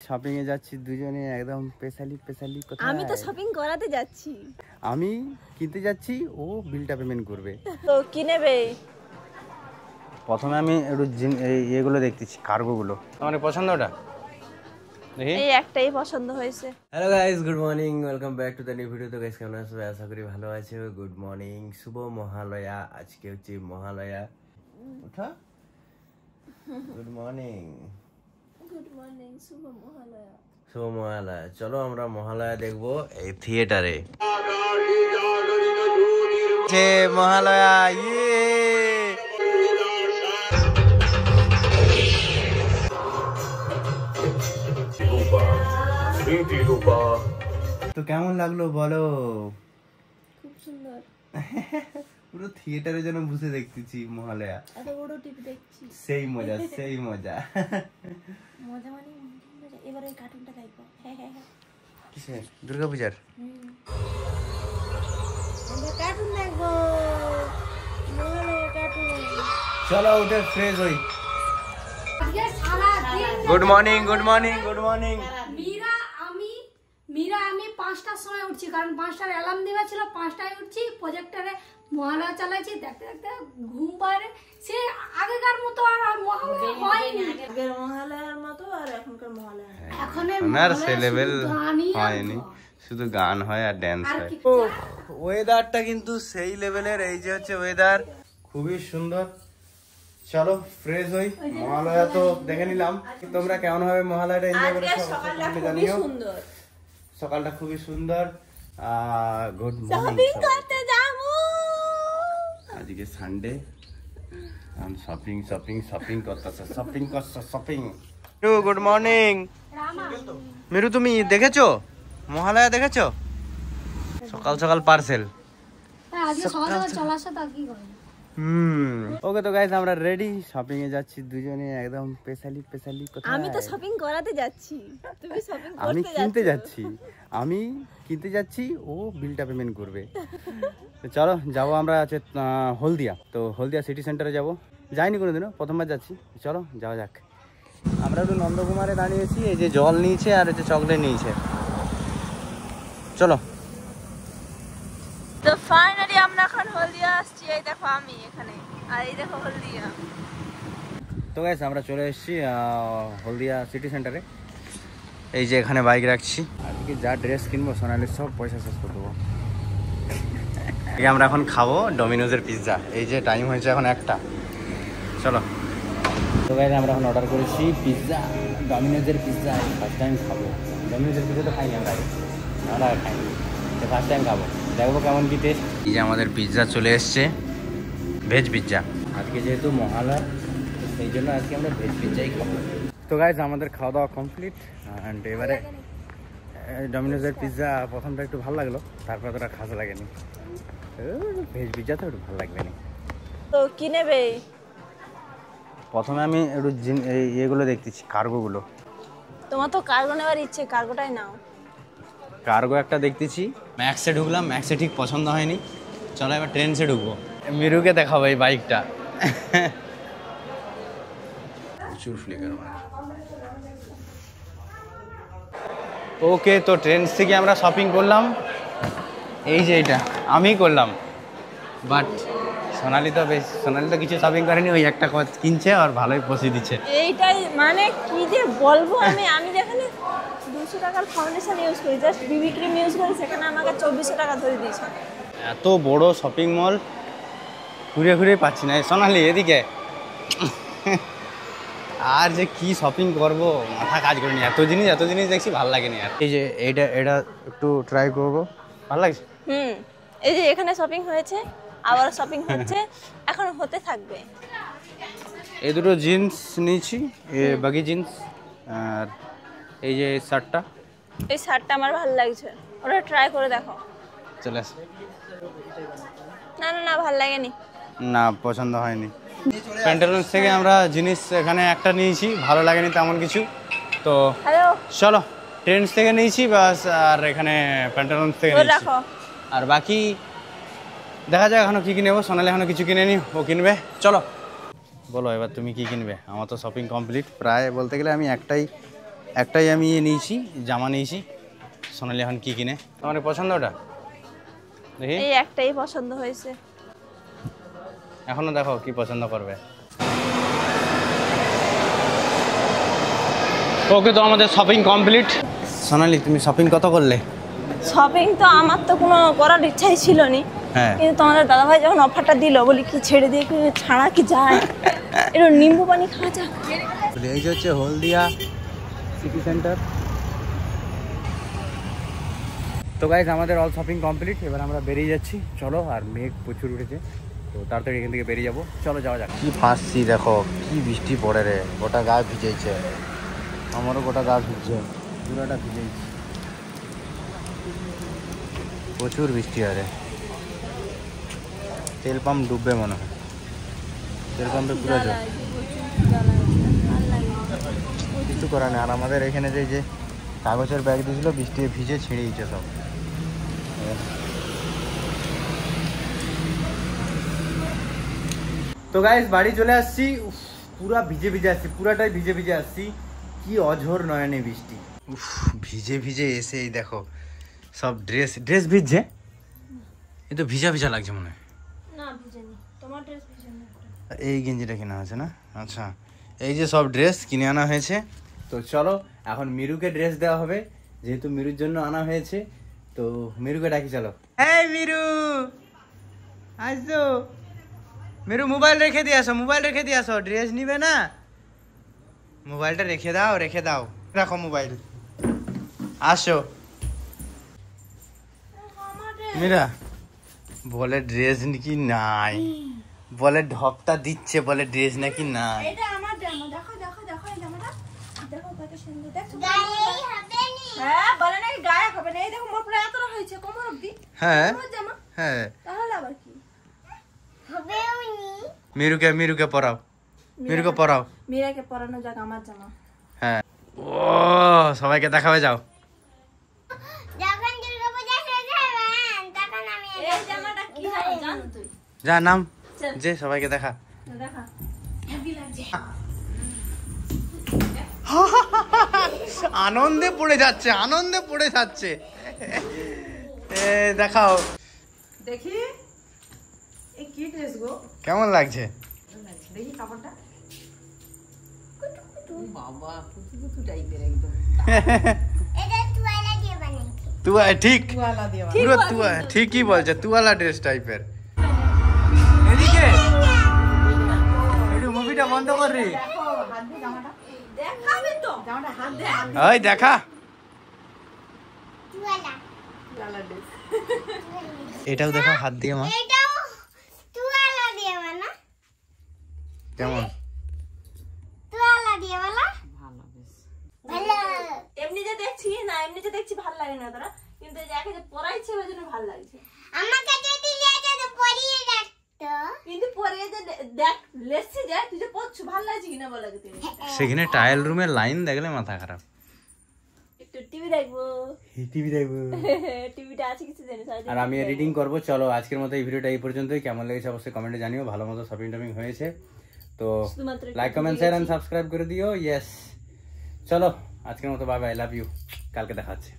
Shopping এ যাচ্ছি দুজনে একদম স্পেশালি কোথায়? আমি তো শপিং করাতে যাচ্ছি। আমি কিনতে যাচ্ছি, ও বিলটা পেমেন্ট করবে। তো কি নেবে? প্রথমে আমি একটু এগুলো দেখতেছি, কার্গোগুলো। আমার পছন্দ ওটা দেখি। এই একটাই পছন্দ হয়েছে। Hello guys, good morning, welcome back to the new video. তো গাইস কেমন আছো? আশা করি ভালো আছো। গুড মর্নিং, শুভ মহালয়া। আজকে হচ্ছে মহালয়া। ওঠা, গুড মর্নিং। গুড মর্নিং, শুভ মহালয়া। শুভ মহালয়া। চলো আমরা মহালয়া দেখবো এই থিয়েটারে। মহালয়া তো কেমন লাগলো বলো? খুব সুন্দর। পুরো থিয়েটারের জন্য বসে দেখতেছি মহালয়া। এত বড় টিভি দেখছি। সেই মজা সেই মজা। মজা মানে এবার ওই কার্টুনটা দেখবো। কিসের? দুর্গাপূজার? আমরা কার্টুন দেখবো। মহালয়া কার্টুন। চলো উঠে ফ্রেশ হই। Good morning, good morning, good morning. Meera আমি 5টার সময় উঠছি, কারণ 5টার অ্যালার্ম দেওয়া ছিল। 5টায় উঠছি, প্রজেক্টরে মহালয়া চালাইছি, দেখতে দেখতে ঘুম পারে। সে আগেকার মতো আর মহালয়া হয়নি। আগের মহালয়ার মতো আর এখনকার মহালয়া আর সে লেভেল হয়নি, শুধু গান হয় আর ড্যান্স হয়। ওয়েদারটা কিন্তু সেই লেভেলের। এই যে হচ্ছে ওয়েদার, খুবই সুন্দর। চলো ফ্রেশ হই। মহালয়া তো দেখে নিলাম, তোমরা কেমন ভাবে মহালয়াটা এনজয় করেছো জানিও। সকালটা খুবই সুন্দর। Good morning. আজকে সানডে, শপিং শপিং শপিং করতেছে, শপিং করছে শপিং। গুড মর্নিং মিরু, তুমি দেখেছো মহালয়া? দেখেছো? সকাল সকাল পার্সেল। ওকে তো গাইস, আমরা রেডি, শপিং এ যাচ্ছি দুজনে একদম স্পেশালি কোথায়? আমি তো শপিং করাতে যাচ্ছি, তুমি শপিং করতে যাচ্ছ। আমি কিনতে যাচ্ছি, ও বিলটা পেমেন্ট করবে। চলো যাবো আমরা আছে হলদিয়া। তো হলদিয়া সিটি সেন্টারে যাবো, যাইনি কোনোদিনও, প্রথমবার যাচ্ছি। চলো যাওয়া যাক। আমরা একটু নন্দকুমারে দাঁড়িয়েছি। এই যে জল নিয়েছে আর এই যে চকলেট নিয়েছে। চলো। তো ফাইনালি আমরা এখন হলদিয়া আসছি। এই দেখো আমি এখানে, আর এই দেখো হলদিয়া। তো গাইস আমরা চলে এসেছি হলদিয়া সিটি সেন্টারে। এই যে এখানে বাইক রাখছি। আজকে যা ড্রেস কিনবো সোনালির সব পয়সা শেষ করে দেবো। আমরা এখন খাবো ডমিনোজের পিৎজা। এই যে টাইম হয়েছে এখন 1টা। চলো। তো গাইস আমরা এখন অর্ডার করেছি পিৎজা, ডমিনোজের পিৎজা। ফার্স্ট টাইম খাবো ডমিনোজের পিৎজা। তো খাইনি আমরা খাইনি, ফার্স্ট টাইম খাবো, দেখবো কেমন কি টেস্ট। এই যে আমাদের পিৎজা চলে এসছে, ভেজ পিৎজা। আজকে যেহেতু মহালয়া, সেই জন্য আজকে আমরা ভেজ পিৎজাই খাবো। তো গাইস আমাদের খাওয়া দাওয়া কমপ্লিট। অ্যান্ড এবারে ডমিনোজের পিৎজা প্রথমটা একটু ভালো লাগলো, তারপর অতটা খাস লাগেনি। ভেজ পিৎজা তো একটু ভালো লাগবে না। তো কি নেবে? প্রথমে আমি একটু এগুলো দেখতেছি, কার্গোগুলো। তোমার তো কার্গো নেওয়ার ইচ্ছে, কার্গোটাই নাও। কার্গো একটা দেখতেছি। ম্যাক্সে ঢুকলাম, ম্যাক্সে ঠিক পছন্দ হয়নি। চলো এবার ট্রেন্ডসে ঢুকবো। মিরুকে দেখাবো এই বাইকটা। ওকে, তো ট্রেন্ডস থেকে আমরা শপিং করলাম। এই যে এটা আমি করলাম, বাট সোনালি তো কিছু শপিং করেনি। ওই একটা কিনছে আর ভালোই পৌঁছে দিচ্ছে। এইটাই মানে কি যে বলবো। আমি যেখানে 200 টাকার ফাউন্ডেশন ইউজ করি, জাস্ট বিবি ক্রিম ইউজ করি, সেখানে আমাকে 2400 টাকা ধরে দিয়েছে। এত বড় শপিং মল ঘুরে ঘুরে পাচ্ছি না। সোনালি এদিকে। আর যে কি শপিং করব মাথা কাজ করেনি। এত জিনিস দেখছি, ভালো লাগেনি আর। এই যে এটা একটু ট্রাই করবো, ভালো লাগছে। এই যে এখানে শপিং হয়েছে, আবার শপিং হচ্ছে, এখন হতে থাকবে। এই দুটো জিন্স নিয়েছি, বাগি জিন্স। আর এই যে শার্টটা, এই শার্টটা আমার ভালো লাগছে, ওটা ট্রাই করে দেখো। চলে আসে। না ভালো লাগেনি, না পছন্দ হয়নি। প্যান্টালুন্স থেকে আমরা জিনিস এখানে একটা নিয়েছি, ভালো লাগেনি তেমন কিছু। তো চলো ট্রেন্ডস থেকে নিয়েছি বাস, আর এখানে প্যান্টালুন্স থেকে নিয়েছি। আর বাকি দেখা যাক এখনো কি নেবো। সোনালি এখনো কিছু কিনেনি, ও কিনবে। চলো বলো এবার তুমি কি কিনবে? আমার তো শপিং কমপ্লিট প্রায়, বলতে গেলে আমি একটাই একটাই আমি নিয়েছি, জামা নিয়েছি। সোনালি এখন কি কিনে? তোমার পছন্দ ওটা? দেখি এই একটাই পছন্দ হয়েছে। এখনো দেখো কি পছন্দ করবে। ওকে, তো আমাদের শপিং কমপ্লিট। সোনালি তুমি শপিং কত করলে? শপিং তো আমার তো কোনো করার ইচ্ছাই ছিল না, হ্যাঁ কিন্তু তোমাদের দাদাভাই যখন অফারটা দিল বলি কি ছেড়ে দিয়ে কি ছাড়া কি যায়, একটু নিম্বু পানি খাওয়া যাক। এই যে হচ্ছে হলদিয়া সিটি সেন্টার। তো গাইজ আমাদের অল শপিং কমপ্লিট, এবার আমরা বেরিয়ে যাচ্ছি। চলো, আর মেঘ প্রচুর উঠেছে, তো তাড়াতাড়ি এখান থেকে বেরিয়ে যাবো। চলো যাওয়া যাক। কি ফাঁসছি দেখো, কি বৃষ্টি পড়ে রে, গোটা গা ভিজেছে। আমারও গোটা গা ভিজছে, পুরোটা ভিজেছে, প্রচুর বৃষ্টি হয় রে। তেল পাম্প ডুববে মনে হয়, তেল পাম্পে পুরো জল, কিছু করার নেই। আর আমাদের এখানে যে কাগজের ব্যাগ দিয়েছিল, বৃষ্টি ভিজে ছিঁড়ে দিচ্ছে সব। তো গাইস বাড়ি চলে আসছি, পুরা ভিজে ভিজে আসছি, পুরাটাই ভিজে ভিজে আসছি। কি অঝোর নয়নে বৃষ্টি, ভিজে ভিজে এসে এই দেখো সব ড্রেস ভিজছে। এ তো ভিজা ভিজা লাগছে মনে হয়। না ভিজেনি, তোমার ড্রেস ভিজেনি। এই গেঞ্জিটা কেনা হয়েছে না? আচ্ছা, এই যে সব ড্রেস কিনে আনা হয়েছে। তো চলো এখন মিরুকে ড্রেস দেওয়া হবে, যেহেতু মিরুর জন্য আনা হয়েছে। তো মিরুকে ডাকি, চলো। এই মিরু আসো, মিরু মোবাইল রেখে দিয়ে আসো, মোবাইল রেখে দিয়ে আসো। ড্রেস নিবে না? মোবাইলটা রেখে দাও, রেখে দাও, রাখো মোবাইল। আসো মীরা, বলে ড্রেস নাকি নাই, বলে ঢপটা দিচ্ছে, বলে ড্রেস নাকি নাই। এটা আমার জামা, দেখো দেখো দেখো এই জামাটা দেখো কত সুন্দর, দেখো গায়েই হবে নি। হ্যাঁ বলে নাকি গায়ে হবে না, এই দেখো মোর পুরো এতটা হয়েছে কোমর অবধি। হ্যাঁ আমার জামা, হ্যাঁ, তাহলে আবার কি হবেও নি। মিরুকে পরাও, মিরুকে পরাও। মীরাকে পরানো যাক আমার জামা। হ্যাঁ, ও সবাইকে দেখাবে, যাও। যখন দুর্গাপূজা শেষ হবে তখন আমি এই জামাটা কি হবে জান তুই? যা নাম যে সবাইকে দেখা। দেখা হেভি লাগছে। আনন্দে পড়ে যাচ্ছে, আনন্দে পড়ে যাচ্ছে। দেখাও দেখি এই কি ড্রেস গো, কেমন লাগছে। দেখি কাপড়টা। বাবা কুতু টাইপের একদম এটা তুয়ালা দিয়ে বানাইছি। তুয়া ঠিক, ওয়ালা দেওয়া পুরো তুয়া ঠিকই বলছে, তুয়ালা ড্রেস টাইপের। এদিকে একটু মুভিটা বন্ধ কর রে। হাত দিয়ে জামাটা দেখাবি তো, জামাটা হাত দে। ওই দেখা, তুয়ালা লালা ড্রেস এটাও দেখো হাত দিয়ে মা, এটাও তুয়ালা দিয়ে বানা, কেমন তুয়ালা দিয়ে বানা ভালো বেশ ভালো। এমনি যে দেখছি না, এমনি যে দেখছি ভালো লাগে না তোরা, কিন্তু যাকে যে পরাইছে ওই জন্য ভালো লাগছে। আমাকে যদি লেটা তো পরিয়ে রাখতো। কিন্তু পরে যে দেখ লেসি যায়, তুই যে পরছু ভালো লাগছে কিনা বল আগে তুই। সেখানে ট্রায়াল রুমের লাইন দেখলে মাথা খারাপ। একটু টিভি দেখবো, টিভি দেখবো, টিভিটা আছে কিছু জানিস? আর আমি এডিটিং করবো। চলো আজকের মতো এই ভিডিওটা এই পর্যন্তই। কেমন লেগেছে অবশ্যই কমেন্টে জানিও। ভালো মতো শপিং টপিং হয়েছে তো শুধুমাত্র like comment share and subscribe করে দিও। ইয়েস, চলো আজকের মতো বাই বাই, লাভ ইউ, কালকে দেখা হচ্ছে।